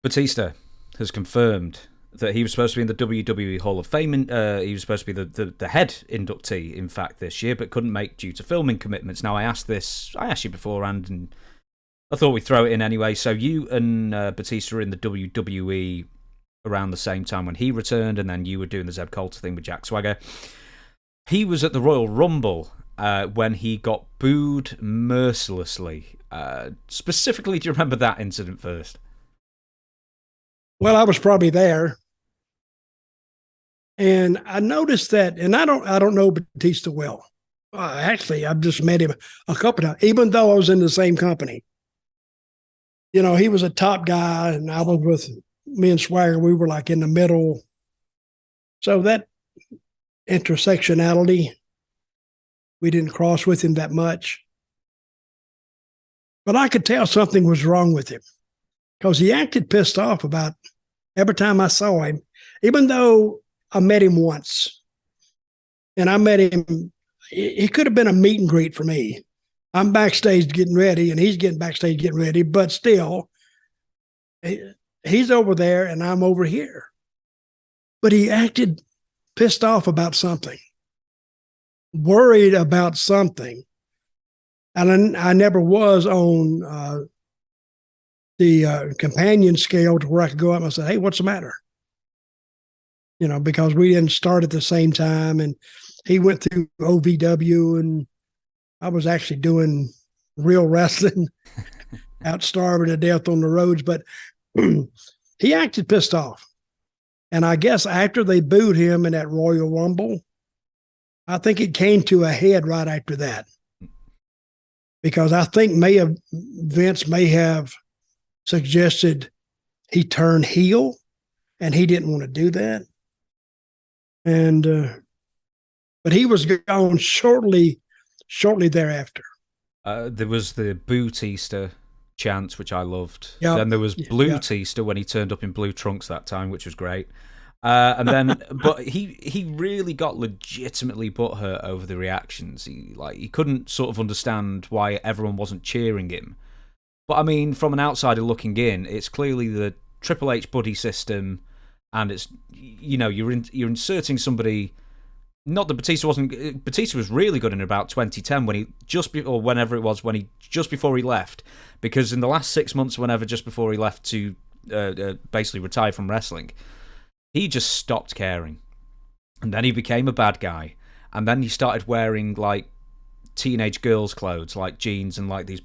Batista has confirmed that he was supposed to be in the WWE Hall of Fame. He was supposed to be the head inductee, in fact, this year, but couldn't make due to filming commitments. Now, I asked you beforehand, and I thought we'd throw it in anyway. So you and Batista were in the WWE around the same time when he returned, and then you were doing the Zeb Colter thing with Jack Swagger. He was at the Royal Rumble when he got booed mercilessly. Specifically, do you remember that incident first? Well, I was probably there, and I noticed that, and I don't know Batista well. Actually, I've just met him a couple of times, even though I was in the same company. You know, he was a top guy, and I was with me and Swagger. We were like in the middle. So that intersectionality, we didn't cross with him that much. But I could tell something was wrong with him because he acted pissed off about every time I saw him, even though I met him once. And I met him, he could have been a meet and greet for me. I'm backstage getting ready, and he's getting backstage getting ready, but still, he's over there and I'm over here. But he acted pissed off about something, worried about something. And I never was on the companion scale to where I could go up and say, hey, what's the matter? You know, because we didn't start at the same time, and he went through OVW, and I was actually doing real wrestling, out starving to death on the roads. But he acted pissed off. And I guess after they booed him in that Royal Rumble, I think it came to a head right after that. Because I think Vince may have suggested he turn heel, and he didn't want to do that. And but he was gone shortly thereafter. There was the boo-tista chant, which I loved. Yep. Then there was blue-tista when he turned up in blue trunks that time, which was great. And then, but he really got legitimately butthurt over the reactions. He couldn't sort of understand why everyone wasn't cheering him. But I mean, from an outsider looking in, it's clearly the Triple H buddy system, and it's, you know, you're inserting somebody. Not that Batista wasn't. Batista was really good in about 2010 when he just before he left, because in the last 6 months, just before he left to basically retire from wrestling, he just stopped caring, and then he became a bad guy, and then he started wearing like teenage girls' clothes, like jeans and like these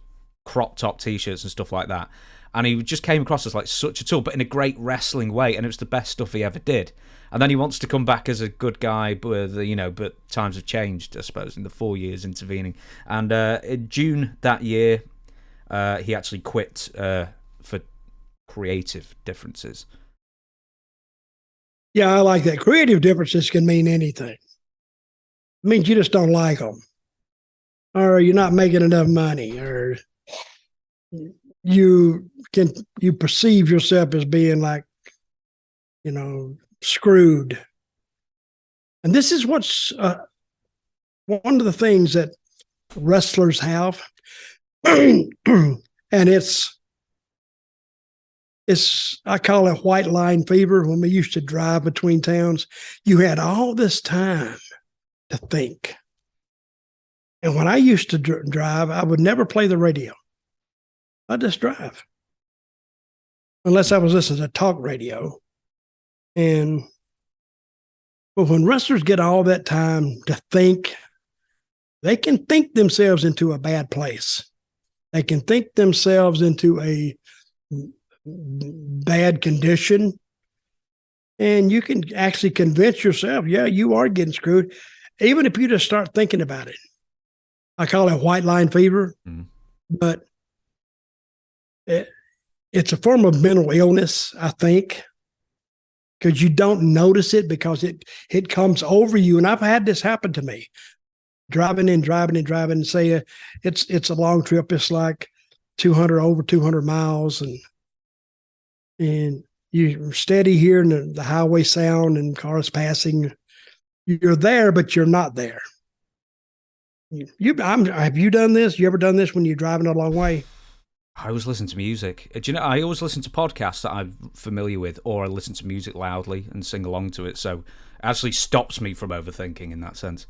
crop top t-shirts and stuff like that. And he just came across as like such a tool, but in a great wrestling way, and it was the best stuff he ever did. And then he wants to come back as a good guy, but times have changed, I suppose, in the 4 years intervening. And in June that year, he actually quit for creative differences. Yeah, I like that. Creative differences can mean anything. It means you just don't like them, or you're not making enough money, or you perceive yourself as being like, you know, screwed. And this is what's one of the things that wrestlers have, and it's I call it white line fever. When we used to drive between towns, you had all this time to think. And when I used to drive, I would never play the radio. I'd just drive. Unless I was listening to talk radio. But when wrestlers get all that time to think, they can think themselves into a bad place. They can think themselves into a bad condition. And you can actually convince yourself, yeah, you are getting screwed, even if you just start thinking about it. I call it white line fever, but it's a form of mental illness, I think, because you don't notice it because it comes over you. And I've had this happen to me, driving and say it's a long trip. It's like over 200 miles, and you're steady hearing the highway sound and cars passing. You're there, but you're not there. Have you done this? You ever done this when you're driving a long way? I always listen to music. Do you know, I always listen to podcasts that I'm familiar with, or I listen to music loudly and sing along to it, so it actually stops me from overthinking in that sense.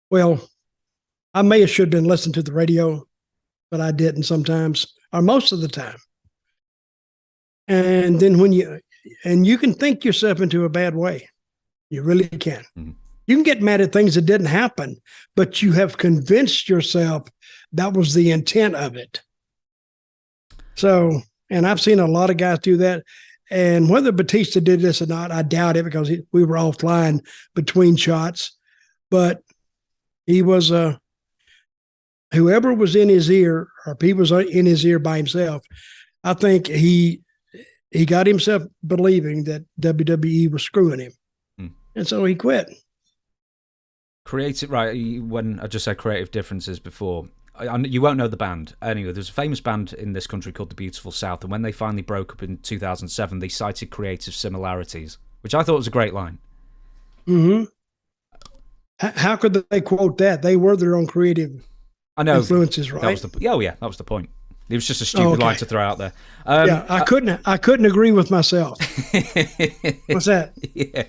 Well, I may have should have been listening to the radio, but I didn't sometimes, or most of the time. And then you can think yourself into a bad way. You really can. Mm-hmm. You can get mad at things that didn't happen, but you have convinced yourself that was the intent of it. So, and I've seen a lot of guys do that. And whether Batista did this or not, I doubt it, because we were all flying between shots. But he was whoever was in his ear, or if he was in his ear by himself, I think he got himself believing that WWE was screwing him. And so he quit. Creative, right? When I just said creative differences before, you won't know the band. Anyway, there's a famous band in this country called the Beautiful South, and when they finally broke up in 2007, they cited creative similarities, which I thought was a great line. Mm-hmm. How could they quote that? They were their own creative influences, right? That was the point. It was just a stupid line to throw out there. I couldn't agree with myself. What's that? Yeah.